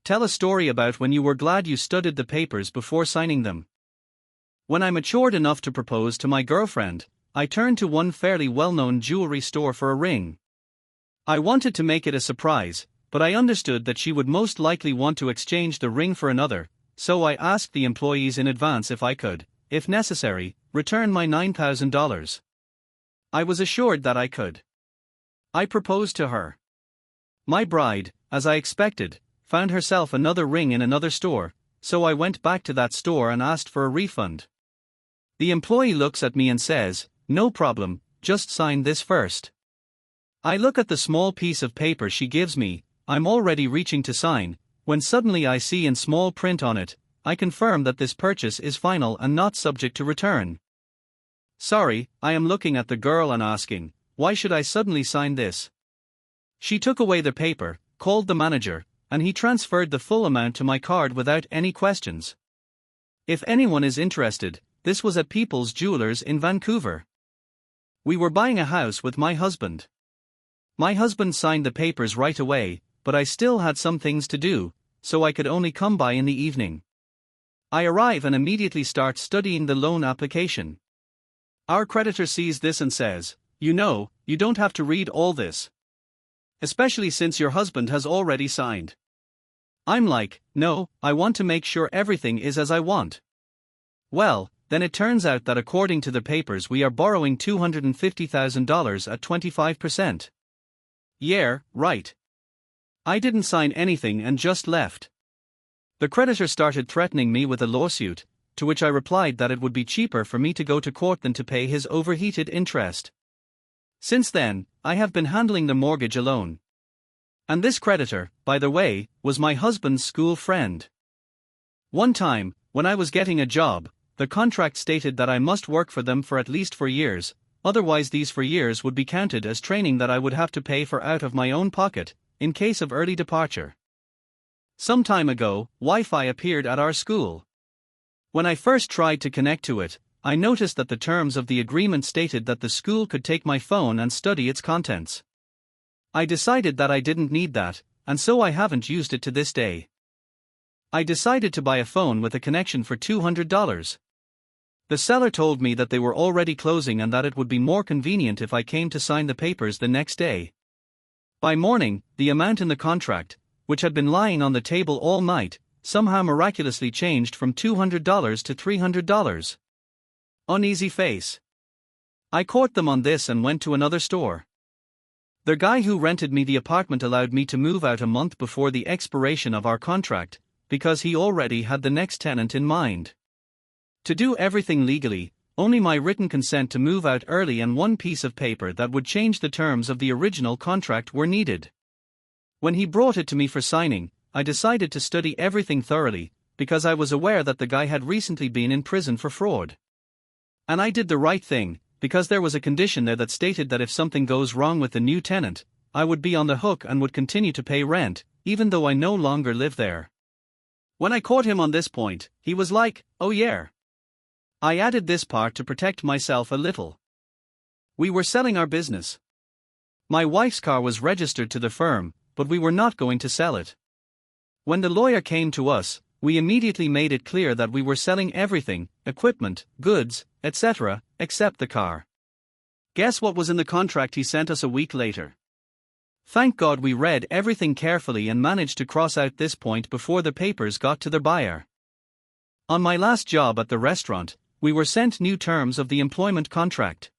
Tell a story about when you were glad you studied the papers before signing them. When I matured enough to propose to my girlfriend, I turned to one fairly well-known jewelry store for a ring. I wanted to make it a surprise, but I understood that she would most likely want to exchange the ring for another, so I asked the employees in advance if I could, if necessary, return my $9,000. I was assured that I could. I proposed to her. My bride, as I expected, found herself another ring in another store, so I went back to that store and asked for a refund. The employee looks at me and says, "No problem, just sign this first." I look at the small piece of paper she gives me. I'm already reaching to sign, when suddenly I see in small print on it, "I confirm that this purchase is final and not subject to return." Sorry, I am looking at the girl and asking, why should I suddenly sign this? She took away the paper, called the manager, and he transferred the full amount to my card without any questions. If anyone is interested, this was at People's Jewelers in Vancouver. We were buying a house with my husband. My husband signed the papers right away, but I still had some things to do, so I could only come by in the evening. I arrive and immediately start studying the loan application. Our creditor sees this and says, "You know, you don't have to read all this. Especially since your husband has already signed." I'm like, "No, I want to make sure everything is as I want." Well, then it turns out that according to the papers we are borrowing $250,000 at 25%. Yeah, right. I didn't sign anything and just left. The creditor started threatening me with a lawsuit, to which I replied that it would be cheaper for me to go to court than to pay his overheated interest. Since then, I have been handling the mortgage alone. And this creditor, by the way, was my husband's school friend. One time, when I was getting a job, the contract stated that I must work for them for at least 4 years, otherwise these 4 years would be counted as training that I would have to pay for out of my own pocket, in case of early departure. Some time ago, Wi-Fi appeared at our school. When I first tried to connect to it, I noticed that the terms of the agreement stated that the school could take my phone and study its contents. I decided that I didn't need that, and so I haven't used it to this day. I decided to buy a phone with a connection for $200. The seller told me that they were already closing and that it would be more convenient if I came to sign the papers the next day. By morning, the amount in the contract, which had been lying on the table all night, somehow miraculously changed from $200 to $300. Uneasy face. I caught them on this and went to another store. The guy who rented me the apartment allowed me to move out a month before the expiration of our contract, because he already had the next tenant in mind. To do everything legally, only my written consent to move out early and one piece of paper that would change the terms of the original contract were needed. When he brought it to me for signing, I decided to study everything thoroughly, because I was aware that the guy had recently been in prison for fraud. And I did the right thing, because there was a condition there that stated that if something goes wrong with the new tenant, I would be on the hook and would continue to pay rent, even though I no longer live there. When I caught him on this point, he was like, "Oh yeah." I added this part to protect myself a little. We were selling our business. My wife's car was registered to the firm, but we were not going to sell it. When the lawyer came to us, we immediately made it clear that we were selling everything, equipment, goods, etc., except the car. Guess what was in the contract he sent us a week later? Thank God we read everything carefully and managed to cross out this point before the papers got to the buyer. On my last job at the restaurant, we were sent new terms of the employment contract.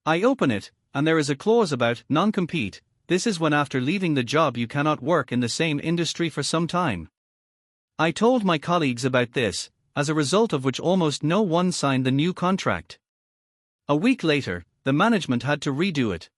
I open it, and there is a clause about non-compete. This is when after leaving the job you cannot work in the same industry for some time. I told my colleagues about this, as a result of which almost no one signed the new contract. A week later, the management had to redo it,